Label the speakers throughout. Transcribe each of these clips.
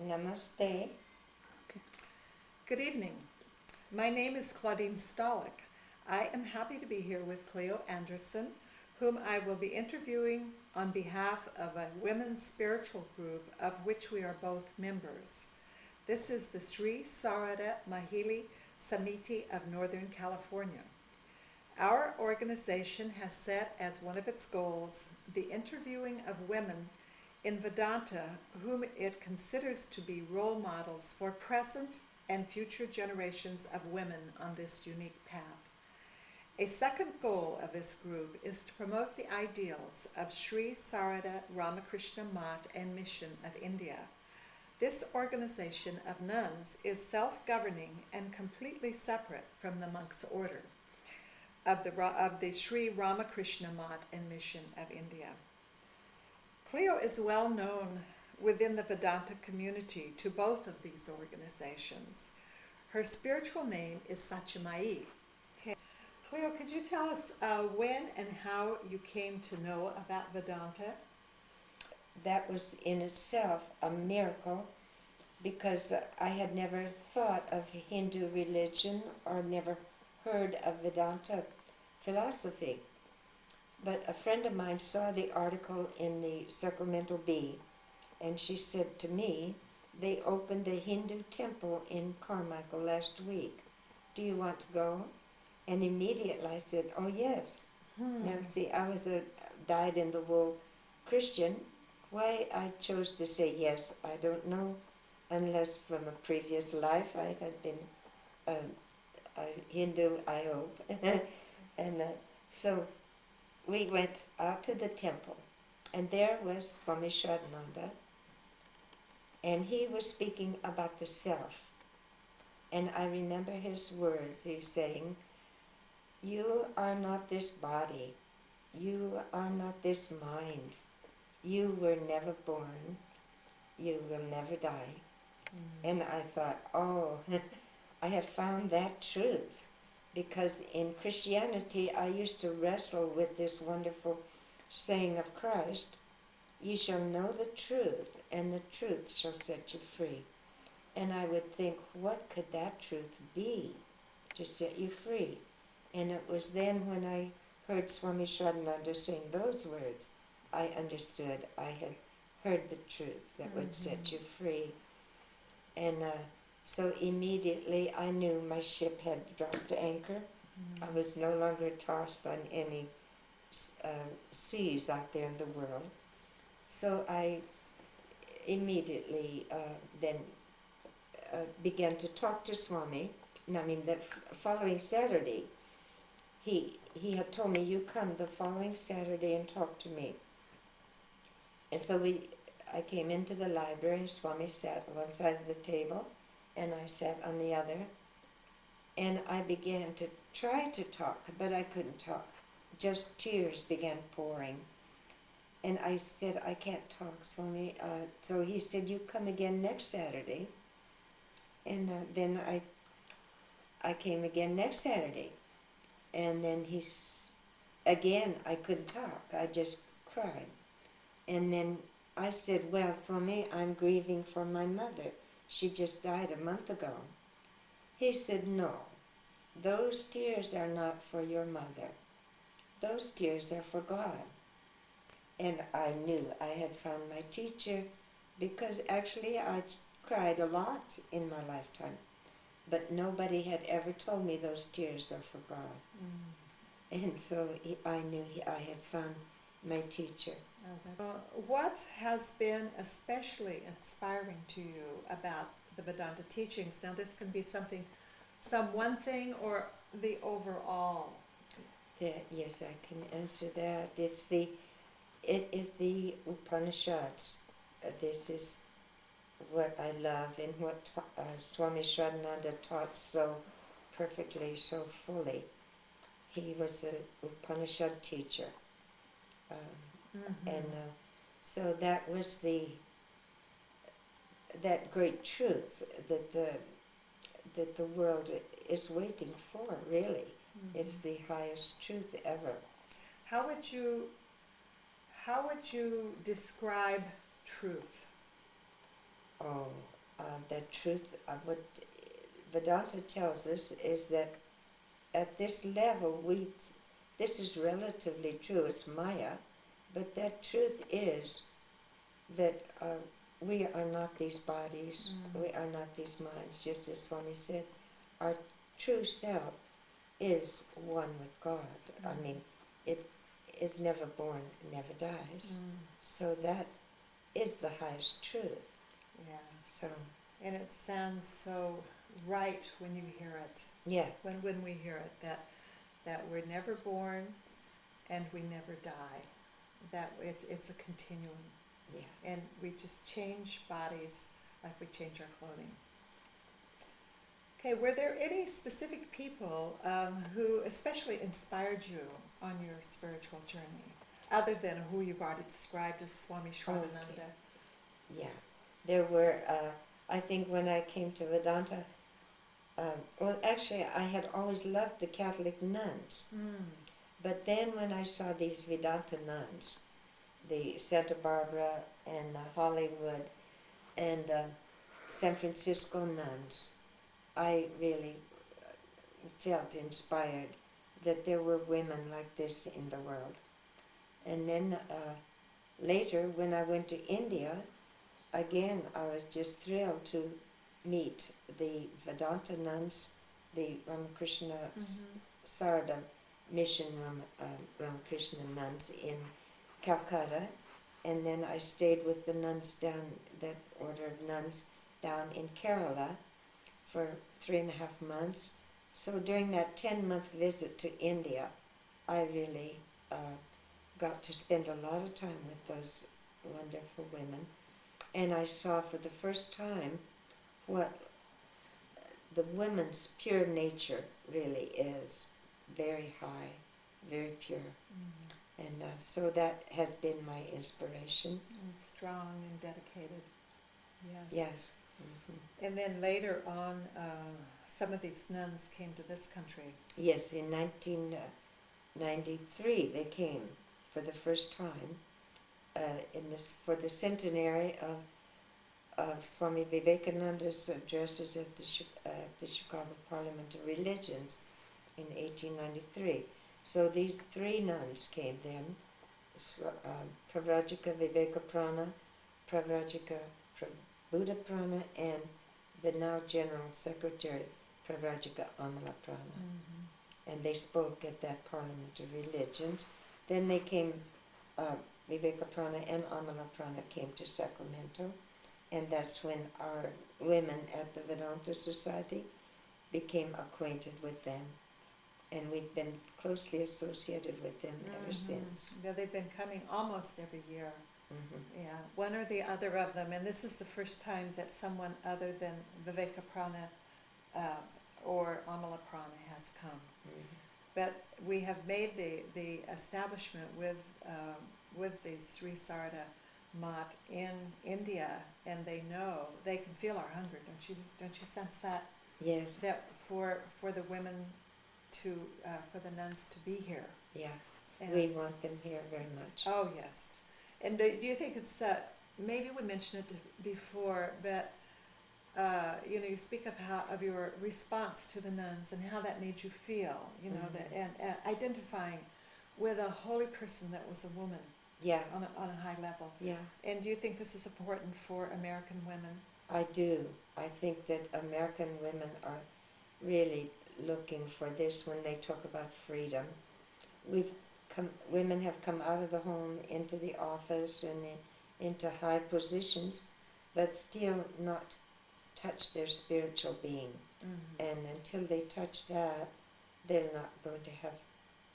Speaker 1: Namaste.
Speaker 2: Good evening. My name is Claudine Stolick. I am happy to be here with Cleo Anderson, whom I will be interviewing on behalf of a women's spiritual group of which we are both members. This is the Sri Sarada Mahili Samiti of Northern California. Our organization has set as one of its goals the interviewing of women in Vedanta whom it considers to be role models for present and future generations of women on this unique path. A second goal of this group is to promote the ideals of Sri Sarada Ramakrishna Math and Mission of India. This organization of nuns is self-governing and completely separate from the monks' order of the Sri Ramakrishna Math and Mission of India. Cleo is well known within the Vedanta community to both of these organizations. Her spiritual name is Satyamayi. Okay. Cleo, could you tell us when and how you came to know about Vedanta?
Speaker 1: That was in itself a miracle because I had never thought of Hindu religion or never heard of Vedanta philosophy. But a friend of mine saw the article in the Sacramento Bee, and she said to me, they opened a Hindu temple in Carmichael last week. Do you want to go? And immediately I said, oh yes. Now see, I was a dyed-in-the-wool Christian. Why I chose to say yes, I don't know, unless from a previous life I had been a Hindu, I hope. And so we went out to the temple, and there was Swami Shraddhananda, and he was speaking about the self. And I remember his words. He's saying, you are not this body. You are not this mind. You were never born. You will never die. And I thought, oh, I have found that truth. Because in Christianity, I used to wrestle with this wonderful saying of Christ, ye shall know the truth, and the truth shall set you free. And I would think, what could that truth be to set you free? And it was then when I heard Swami Shraddhananda saying those words, I understood I had heard the truth that would set you free. And so immediately I knew my ship had dropped anchor. I was no longer tossed on any seas out there in the world. So I immediately then began to talk to Swami. And I mean, the following Saturday, he had told me, you come the following Saturday and talk to me. And so I came into the library, and Swami sat on one side of the table, and I sat on the other. And I began to try to talk, but I couldn't talk. Just tears began pouring. And I said, I can't talk, Swami. So he said, you come again next Saturday. And then I came again next Saturday. And then again, I couldn't talk. I just cried. And then I said, well, Swami, I'm grieving for my mother. She just died a month ago. He said, no, those tears are not for your mother. Those tears are for God. And I knew I had found my teacher because actually I cried a lot in my lifetime. But nobody had ever told me those tears are for God. And so I knew I had found my teacher.
Speaker 2: What has been especially inspiring to you about the Vedanta teachings? Now this can be some one thing or the overall.
Speaker 1: Yes, I can answer that. It is the Upanishads. This is what I love and what Swami Shraddhananda taught so perfectly, so fully. He was an Upanishad teacher. And so that was that great truth that the world is waiting for, really. It's the highest truth ever.
Speaker 2: How would you describe truth?
Speaker 1: Oh, the truth of what Vedanta tells us is that at this level, this is relatively true, it's Maya, but that truth is that we are not these bodies, we are not these minds, just as Swami said, our true self is one with God. I mean, it is never born, never dies. So that is the highest truth.
Speaker 2: Yeah.
Speaker 1: So,
Speaker 2: And it sounds so right when you hear it.
Speaker 1: yeah,
Speaker 2: When we hear it, that we're never born and we never die. That it's a continuum.
Speaker 1: yeah.
Speaker 2: And we just change bodies like we change our clothing. Okay, were there any specific people who especially inspired you on your spiritual journey, other than who you've already described as Swami Shravananda?
Speaker 1: Yeah, there were, I think when I came to Vedanta, well, actually, I had always loved the Catholic nuns. But then when I saw these Vedanta nuns, the Santa Barbara and Hollywood and San Francisco nuns, I really felt inspired that there were women like this in the world. And then later, when I went to India, again, I was just thrilled to meet the Vedanta nuns, the Ramakrishna Sarada mission Ramakrishna nuns in Calcutta, and then I stayed with the nuns down, that order of nuns down in Kerala for 3.5 months. So during that 10-month visit to India, I really got to spend a lot of time with those wonderful women. And I saw for the first time what the woman's pure nature really is. Very high, very pure. And so that has been my inspiration.
Speaker 2: And strong and dedicated. Yes.
Speaker 1: Yes.
Speaker 2: And then later on, some of these nuns came to this country.
Speaker 1: Yes, in 1993 they came for the first time for the centenary of Swami Vivekananda's addresses at the Chicago Parliament of Religions in 1893. So these 3 nuns came then, Pravrajika Vivekaprana, Pravrajika Buddha Prana, and the now General Secretary, Pravrajika Amalaprana. And they spoke at that Parliament of Religions. Then they came, Vivekaprana and Amalaprana came to Sacramento, and that's when our women at the Vedanta Society became acquainted with them. And we've been closely associated with them ever since.
Speaker 2: Yeah, they've been coming almost every year. Yeah, one or the other of them, and this is the first time that someone other than Vivekaprana or Amalaprana has come. But we have made the establishment with the Sri Sarada Mat in India, and they can feel our hunger. Don't you sense that?
Speaker 1: Yes.
Speaker 2: That for the women to for the nuns to be here.
Speaker 1: Yeah.
Speaker 2: And
Speaker 1: We want them here very much.
Speaker 2: oh yes. And do you think it's maybe we mentioned it before, but you speak of your response to the nuns and how that made you feel, that and identifying with a holy person that was a woman.
Speaker 1: Yeah.
Speaker 2: On a high level.
Speaker 1: Yeah.
Speaker 2: And do you think this is important for American women?
Speaker 1: I do. I think that American women are really looking for this when they talk about freedom. Women have come out of the home into the office and into high positions, but still not touch their spiritual being. And until they touch that, they're not going to have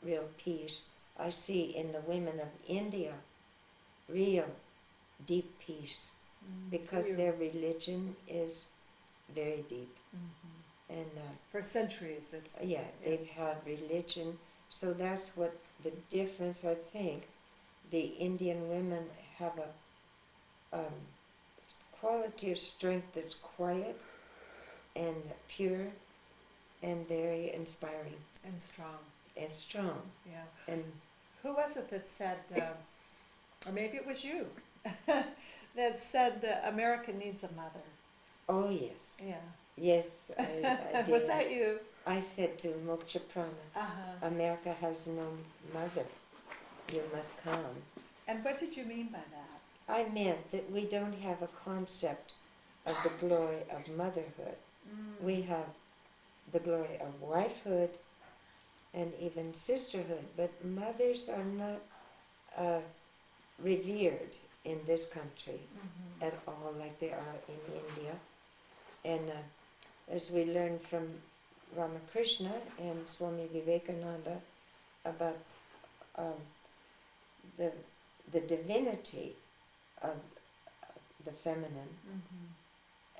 Speaker 1: real peace. I see in the women of India real deep peace because their religion is very deep. And
Speaker 2: for centuries,
Speaker 1: they've had religion. So that's what the difference, I think. The Indian women have a quality of strength that's quiet and pure and very inspiring.
Speaker 2: And strong.
Speaker 1: And strong.
Speaker 2: Yeah.
Speaker 1: And
Speaker 2: who was it that said, or maybe it was you, that said America needs a mother.
Speaker 1: Oh yes,
Speaker 2: Yeah.
Speaker 1: yes, I did.
Speaker 2: Was that you?
Speaker 1: I said to Moksha Prana,
Speaker 2: Uh-huh.
Speaker 1: America has no mother. You must come.
Speaker 2: And what did you mean by that?
Speaker 1: I meant that we don't have a concept of the glory of motherhood. We have the glory of wifehood and even sisterhood, but mothers are not revered in this country at all like they are in India. And as we learned from Ramakrishna and Swami Vivekananda about um, the divinity of the feminine,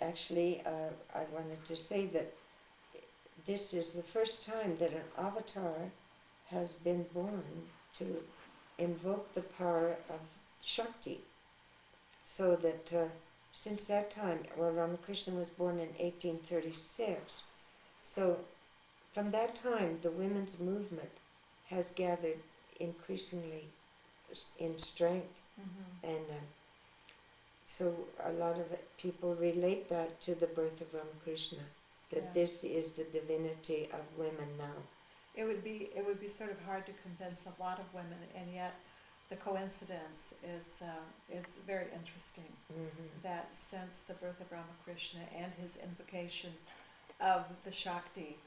Speaker 1: actually, I wanted to say that this is the first time that an avatar has been born to invoke the power of Shakti. So that since that time, well, Ramakrishna was born in 1836, so from that time the women's movement has gathered increasingly in strength, and so a lot of people relate that to the birth of Ramakrishna, that this is the divinity of women now.
Speaker 2: It would be sort of hard to convince a lot of women, and yet the coincidence is very interesting. That since the birth of Ramakrishna and his invocation of the Shakti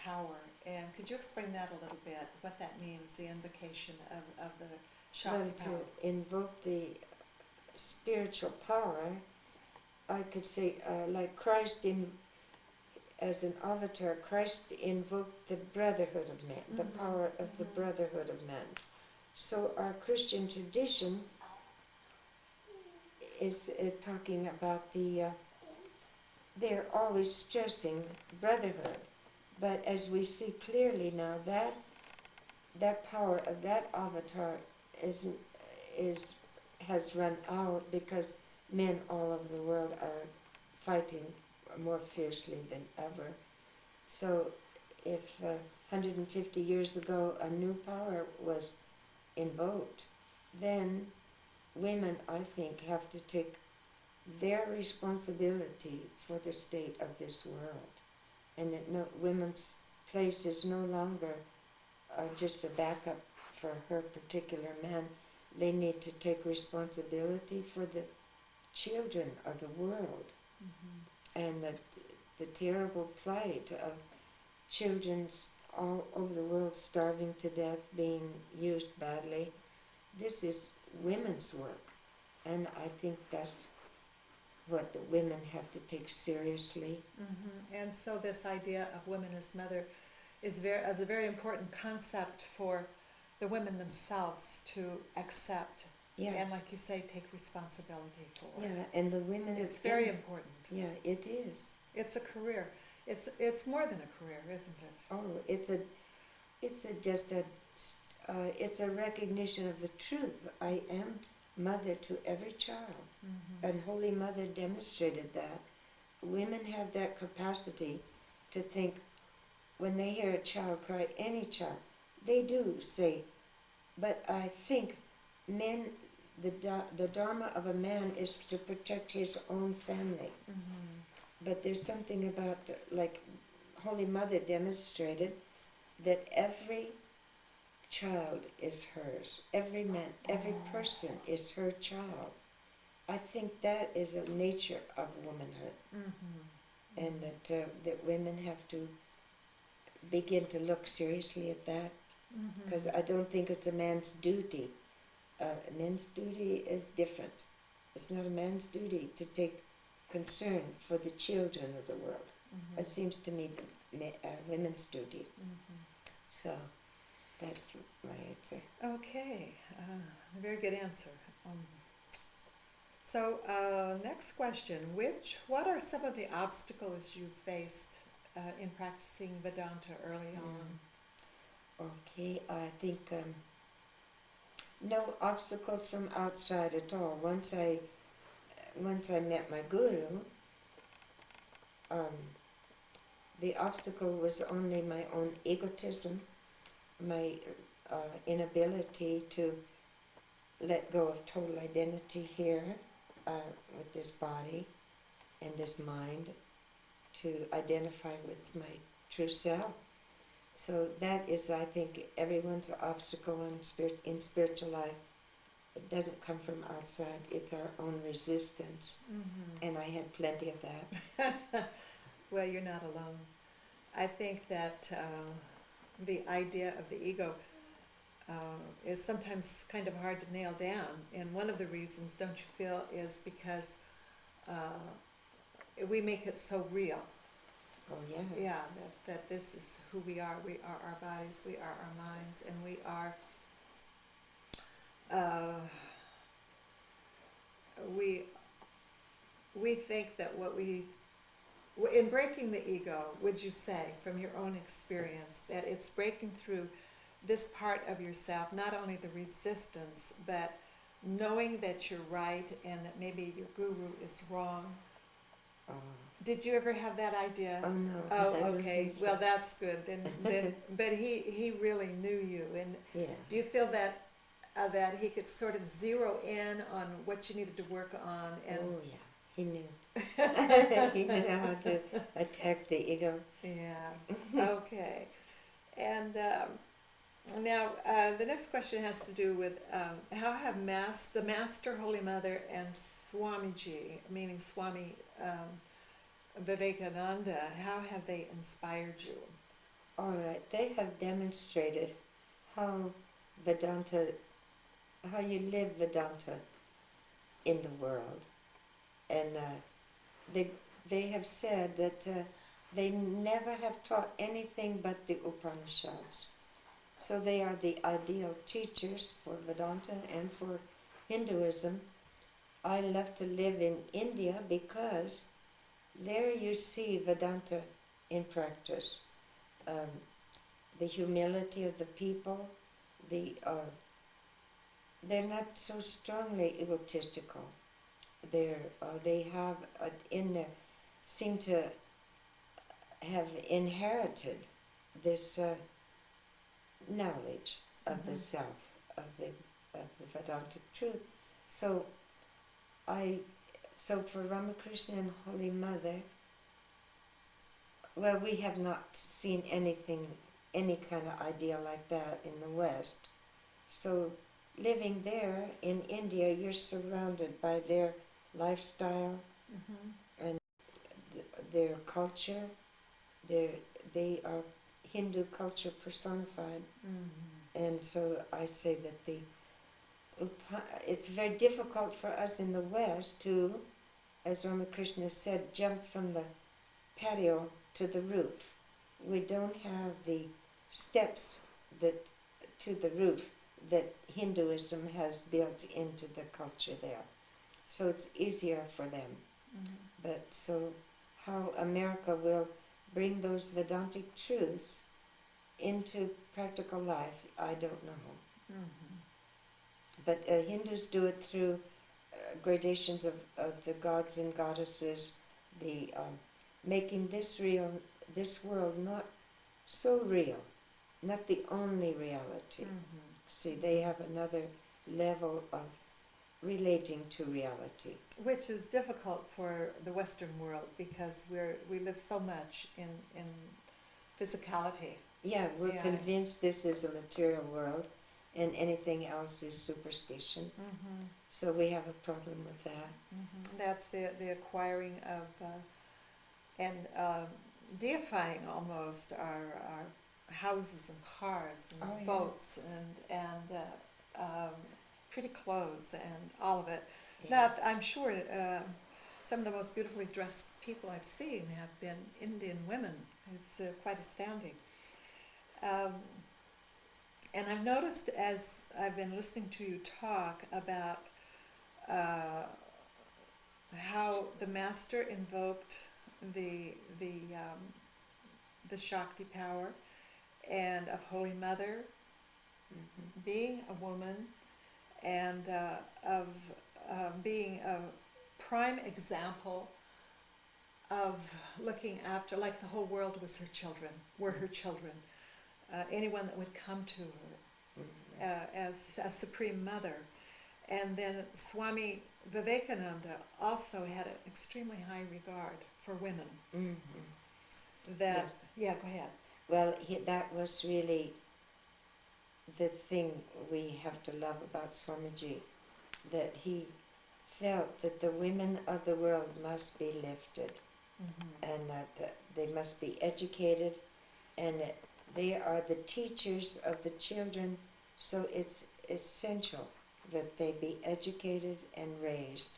Speaker 2: power, and could you explain that a little bit? What that means, the invocation of the Shakti power?
Speaker 1: To invoke the spiritual power, I could say, like Christ as an avatar, Christ invoked the brotherhood of man, the power of the brotherhood of man. So our Christian tradition is talking about they're always stressing brotherhood, but as we see clearly now, that power of that avatar has run out because men all over the world are fighting more fiercely than ever. So if 150 years ago a new power was invoked, then women, I think, have to take their responsibility for the state of this world. And that women's place is no longer just a backup for her particular man. They need to take responsibility for the children of the world, and the terrible plight of children all over the world starving to death, being used badly. This is women's work, and I think that's what the women have to take seriously.
Speaker 2: And so this idea of women as mother is a very important concept for the women themselves to accept, and like you say, take responsibility for.
Speaker 1: Yeah, and the women.
Speaker 2: It's very important.
Speaker 1: Yeah, it is.
Speaker 2: It's a career. It's more than a career, isn't it?
Speaker 1: Oh, it's a recognition of the truth. I am mother to every child, and Holy Mother demonstrated that. Women have that capacity to think when they hear a child cry, any child, they do say, but I think men, the dharma of a man is to protect his own family. But there's something about, like Holy Mother demonstrated, that every child is hers. Every man, every person is her child. I think that is a nature of womanhood, and that women have to begin to look seriously at that, because I don't think it's a man's duty. A man's duty is different. It's not a man's duty to take concern for the children of the world. It seems to me women's duty. So that's my answer.
Speaker 2: Okay, a very good answer. So next question, what are some of the obstacles you faced in practicing Vedanta early on?
Speaker 1: Okay, I think no obstacles from outside at all. Once I met my guru, the obstacle was only my own egotism, my inability to let go of total identity here with this body and this mind to identify with my true self. So that is, I think, everyone's obstacle in spiritual life. It doesn't come from outside, it's our own resistance. And I had plenty of that.
Speaker 2: Well, you're not alone. I think that the idea of the ego is sometimes kind of hard to nail down. And one of the reasons, don't you feel, is because we make it so real.
Speaker 1: Oh, yeah.
Speaker 2: Yeah, that this is who we are. We are our bodies, we are our minds, and we are, we think that what we, in breaking the ego, would you say, from your own experience, that it's breaking through this part of yourself, not only the resistance, but knowing that you're right and that maybe your guru is wrong?
Speaker 1: Oh,
Speaker 2: Did you ever have that idea?
Speaker 1: oh no. I
Speaker 2: Oh,
Speaker 1: don't
Speaker 2: okay.
Speaker 1: think so.
Speaker 2: Well, that's good. Then, but he really knew you, and
Speaker 1: Yeah.
Speaker 2: do you feel that that he could sort of zero in on what you needed to work on? And
Speaker 1: Oh, yeah. He knew. He knew how to attack the ego.
Speaker 2: yeah, okay. And now the next question has to do with how have the Master, Holy Mother, and Swamiji, meaning Swami Vivekananda, how have they inspired you?
Speaker 1: All right. They have demonstrated how Vedanta, how you live Vedanta in the world. And they have said that they never have taught anything but the Upanishads. So they are the ideal teachers for Vedanta and for Hinduism. I love to live in India because there you see Vedanta in practice. The humility of the people, they're not so strongly egotistical. They have in there, seem to have inherited this knowledge of the self, of the Vedantic truth. So for Ramakrishna and Holy Mother, well, we have not seen any kind of idea like that in the West. So living there in India, you're surrounded by their lifestyle and their culture. They are Hindu culture personified. And so I say that it's very difficult for us in the West to, as Ramakrishna said, jump from the patio to the roof. We don't have the steps to the roof that Hinduism has built into the culture there. So it's easier for them. But so how America will bring those Vedantic truths into practical life, I don't know. But Hindus do it through gradations of the gods and goddesses, the making this world not so real, not the only reality. See, they have another level of relating to reality.
Speaker 2: Which is difficult for the Western world because we live so much in physicality.
Speaker 1: Yeah, we're
Speaker 2: Yeah.
Speaker 1: convinced this is a material world and anything else is superstition. So we have a problem with that.
Speaker 2: That's the acquiring of and deifying almost our houses and cars and
Speaker 1: Oh, yeah.
Speaker 2: boats and pretty clothes and all of it.
Speaker 1: Yeah.
Speaker 2: Now, I'm sure some of the most beautifully dressed people I've seen have been Indian women. It's quite astounding. And I've noticed as I've been listening to you talk about how the Master invoked the Shakti power and of Holy Mother being a woman and of being a prime example of looking after, like the whole world was her children, were her children. Anyone that would come to her as a supreme mother. And then Swami Vivekananda also had an extremely high regard for women.
Speaker 1: Mhm.
Speaker 2: That, yeah, go ahead.
Speaker 1: Well, that was really the thing we have to love about Swamiji, that he felt that the women of the world must be lifted, and that they must be educated, and that they are the teachers of the children, so it's essential that they be educated and raised.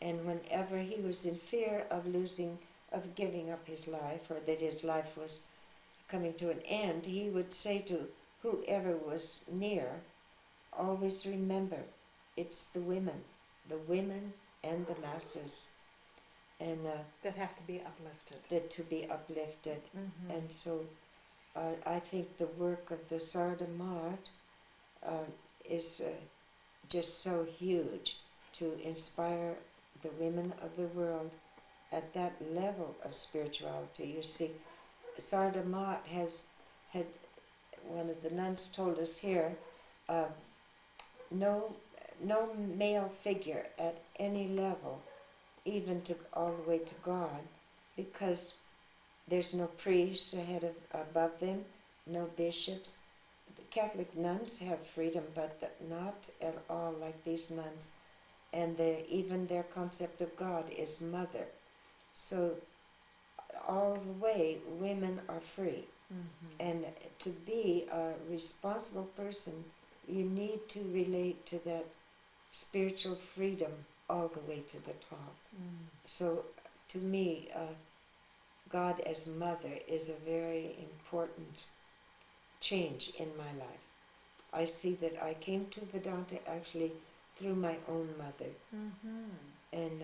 Speaker 1: And whenever he was in fear of giving up his life, or that his life was coming to an end, he would say to whoever was near, always remember, it's the women and the masses, and
Speaker 2: That have to be uplifted.
Speaker 1: that to be uplifted. And so I think the work of the Satyamayi is just so huge to inspire the women of the world at that level of spirituality. You see, Satyamayi had one of the nuns told us here, no male figure at any level, even to all the way to God, because there's no priest above them, no bishops. The Catholic nuns have freedom, but not at all like these nuns. And even their concept of God is mother. So all the way, women are free. And to be a responsible person, you need to relate to that spiritual freedom all the way to the top. So to me, God as mother is a very important change in my life. I see that I came to Vedanta actually through my own mother. And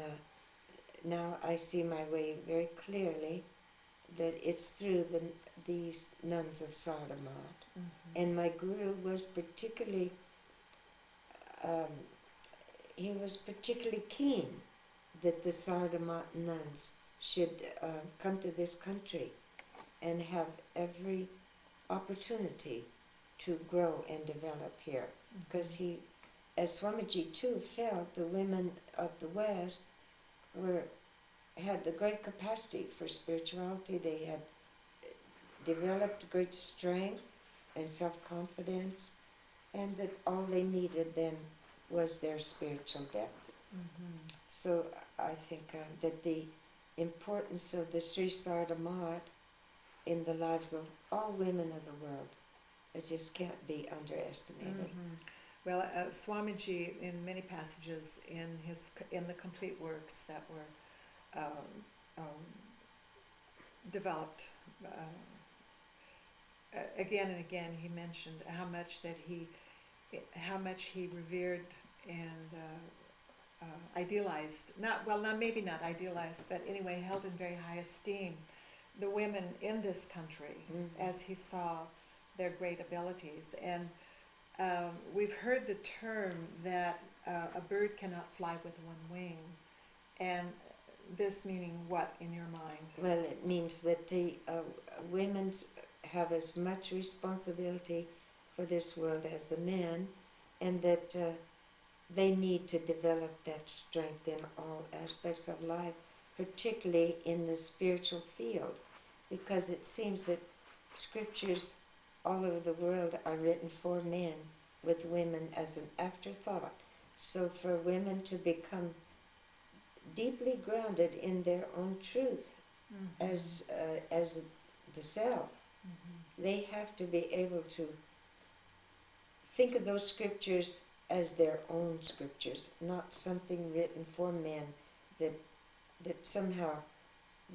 Speaker 1: now I see my way very clearly that it's through these nuns of Satyamayi. And my guru was particularly, he was particularly keen that the Satyamayi nuns should come to this country and have every opportunity to grow and develop here. Because he, as Swamiji too, felt the women of the West had the great capacity for spirituality. They had developed great strength and self-confidence, and that all they needed then was their spiritual depth. So I think that the importance of the Sri Satyamayi in the lives of all women of the world, it just can't be underestimated.
Speaker 2: Well, Swamiji, in many passages in the complete works that were developed, again and again, he mentioned how much he revered and idealized. Maybe not idealized, but anyway, held in very high esteem the women in this country as he saw their great abilities. And we've heard the term that a bird cannot fly with one wing, and this meaning what in your mind?
Speaker 1: Well, it means that the women have as much responsibility for this world as the men, and that they need to develop that strength in all aspects of life, particularly in the spiritual field, because it seems that scriptures all over the world are written for men, with women as an afterthought. So for women to become deeply grounded in their own truth as the self, they have to be able to think of those scriptures as their own scriptures, not something written for men that somehow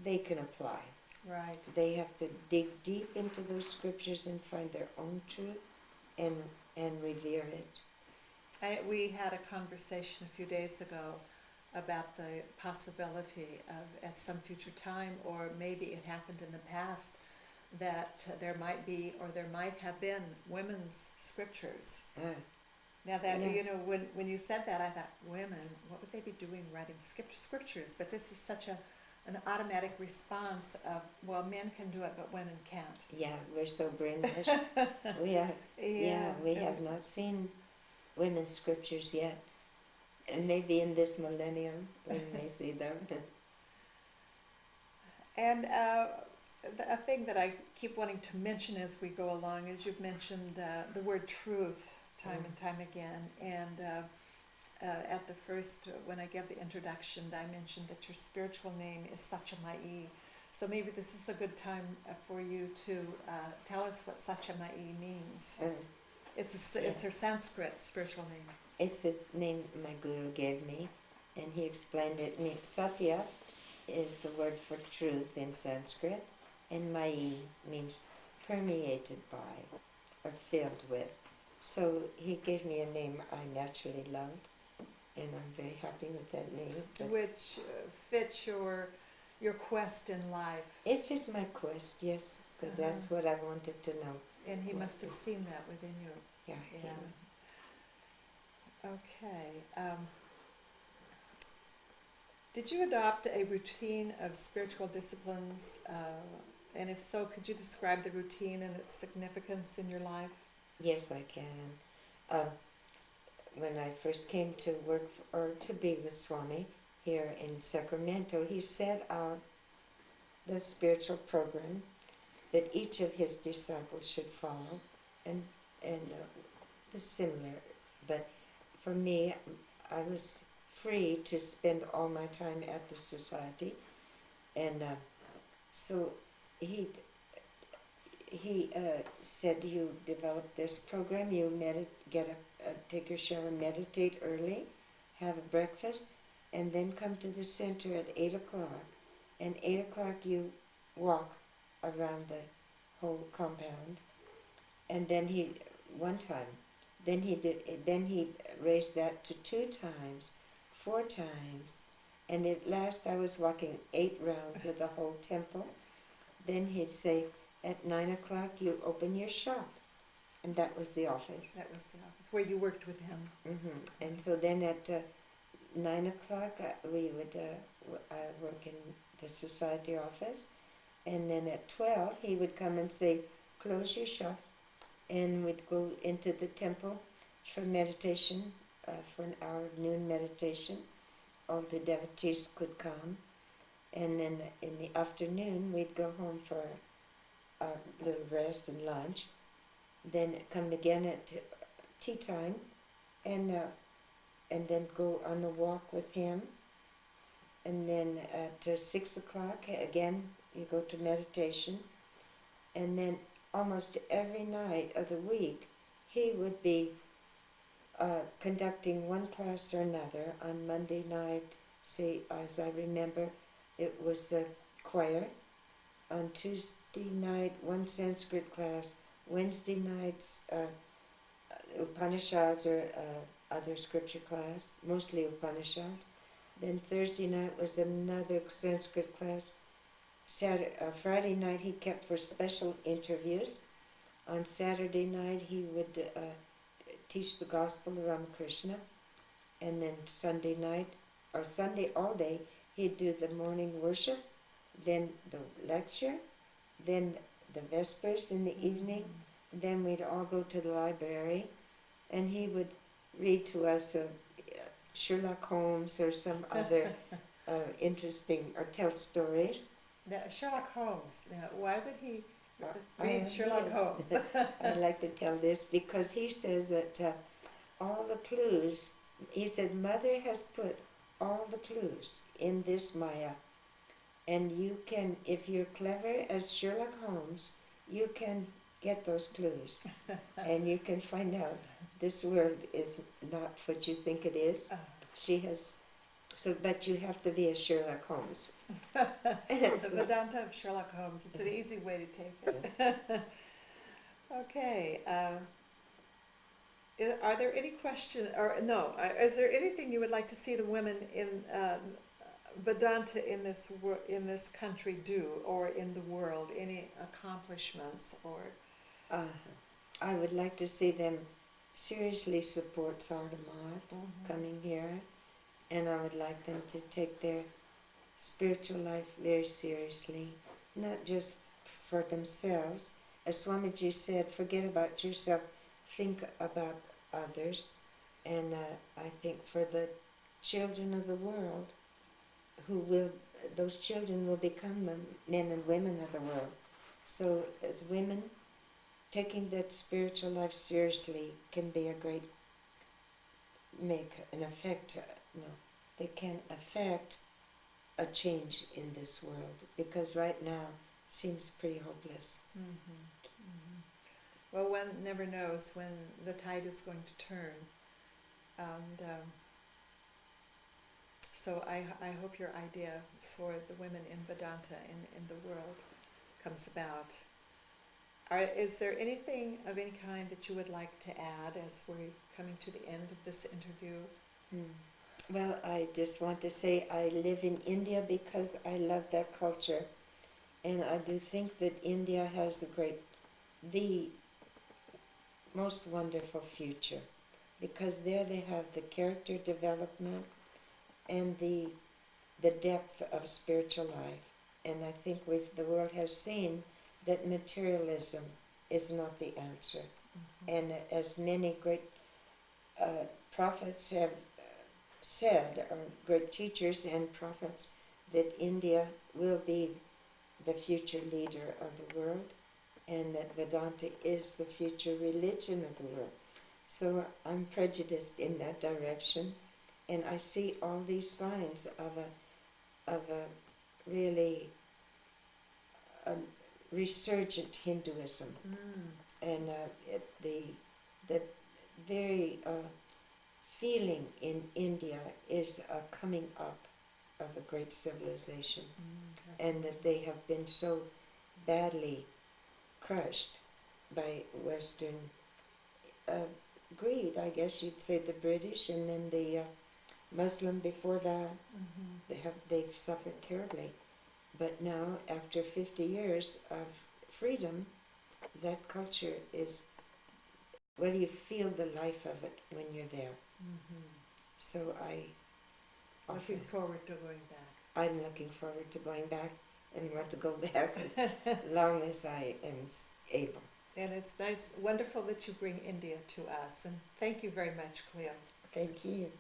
Speaker 1: they can apply.
Speaker 2: Right.
Speaker 1: They have to dig deep into those scriptures and find their own truth and revere it.
Speaker 2: We had a conversation a few days ago about the possibility of, at some future time, or maybe it happened in the past, that there might be, or there might have been, women's scriptures. Now that, when you said that, I thought, women, what would they be doing writing scriptures? But this is such an automatic response of, well, men can do it, but women can't.
Speaker 1: Yeah, we're so brainwashed. We have not seen women's scriptures yet. And maybe in this millennium we may see them.
Speaker 2: And a thing that I keep wanting to mention as we go along is you've mentioned the word truth time and time again. And at the first, when I gave the introduction, I mentioned that your spiritual name is Satyamayi. So maybe this is a good time for you to tell us what Satyamayi means. It's her Sanskrit spiritual name.
Speaker 1: It's the name my guru gave me, and he explained it. Satya is the word for truth in Sanskrit, and Mayi means permeated by or filled with. So he gave me a name I naturally loved, and I'm very happy with that name.
Speaker 2: Which fits your quest in life.
Speaker 1: It fits my quest, yes, because that's what I wanted to know.
Speaker 2: And he must have seen that within you.
Speaker 1: Yeah.
Speaker 2: Okay. Did you adopt a routine of spiritual disciplines? And if so, could you describe the routine and its significance in your life?
Speaker 1: Yes, I can. When I first came to work or to be with Swami here in Sacramento, he set out the spiritual program that each of his disciples should follow, and the similar. But for me, I was free to spend all my time at the society, and so he said, you develop this program, you take your shower, meditate early, have a breakfast, and then come to the center at 8 o'clock. And 8 o'clock you walk around the whole compound. And then he raised that to 2 times, 4 times, and at last I was walking 8 rounds of the whole temple. Then he'd say, at 9 o'clock you open your shop, and that was the office.
Speaker 2: That was the office where you worked with him.
Speaker 1: And so then at 9 o'clock we would work in the society office, and then at 12 he would come and say, close your shop, and we'd go into the temple for meditation, for an hour of noon meditation. All the devotees could come, and then in the afternoon we'd go home for a little rest and lunch, then come again at tea time, and then go on the walk with him, and then at 6 o'clock again you go to meditation, and then almost every night of the week he would be conducting one class or another. On Monday night, say, as I remember, it was the choir. On Tuesday night, one Sanskrit class. Wednesday nights, Upanishads or other scripture class, mostly Upanishads. Then Thursday night was another Sanskrit class. Friday night he kept for special interviews. On Saturday night he would teach the Gospel of Ramakrishna, and then Sunday night, or Sunday all day, he'd do the morning worship, then the lecture, then the Vespers in the evening, then we'd all go to the library, and he would read to us Sherlock Holmes or some other interesting, or tell stories.
Speaker 2: Now, Sherlock Holmes, now why would he
Speaker 1: I
Speaker 2: read Sherlock Holmes?
Speaker 1: I like to tell this because he says that all the clues, he said, Mother has put all the clues in this Maya, and you can, if you're clever as Sherlock Holmes, you can get those clues, and you can find out this world is not what you think it is. She has, but you have to be a Sherlock Holmes.
Speaker 2: The Vedanta of Sherlock Holmes. It's an easy way to take it. Okay. Are there any questions, or no, is there anything you would like to see the women in Vedanta in this country do, or in the world? Any accomplishments, or?
Speaker 1: I would like to see them seriously support Satyamayi coming here, and I would like them to take their spiritual life very seriously, not just for themselves. As Swamiji said, forget about yourself, think about others. And I think for the children of the world those children will become the men and women of the world. So as women, taking that spiritual life seriously can be a great, make an effect, they can affect a change in this world, because right now seems pretty hopeless.
Speaker 2: Well, one never knows when the tide is going to turn. And so I hope your idea for the women in Vedanta in the world comes about. Is there anything of any kind that you would like to add as we're coming to the end of this interview?
Speaker 1: Well, I just want to say I live in India because I love that culture, and I do think that India has the most wonderful future, because there they have the character development and the depth of spiritual life. And I think the world has seen that materialism is not the answer. And as many great prophets have said, or great teachers and prophets, that India will be the future leader of the world, and that Vedanta is the future religion of the world. So I'm prejudiced in that direction, and I see all these signs of a really resurgent Hinduism, and the very feeling in India is a coming up of a great civilization, and that they have been so badly crushed by Western greed, I guess you'd say, the British, and then the Muslim before that. They've suffered terribly. But now, after 50 years of freedom, that culture is, well, you feel the life of it when you're there. So
Speaker 2: Looking forward to going back.
Speaker 1: I'm looking forward to going back, and want to go back as long as I am able.
Speaker 2: And it's nice, wonderful that you bring India to us. And thank you very much, Cleo.
Speaker 1: Thank you.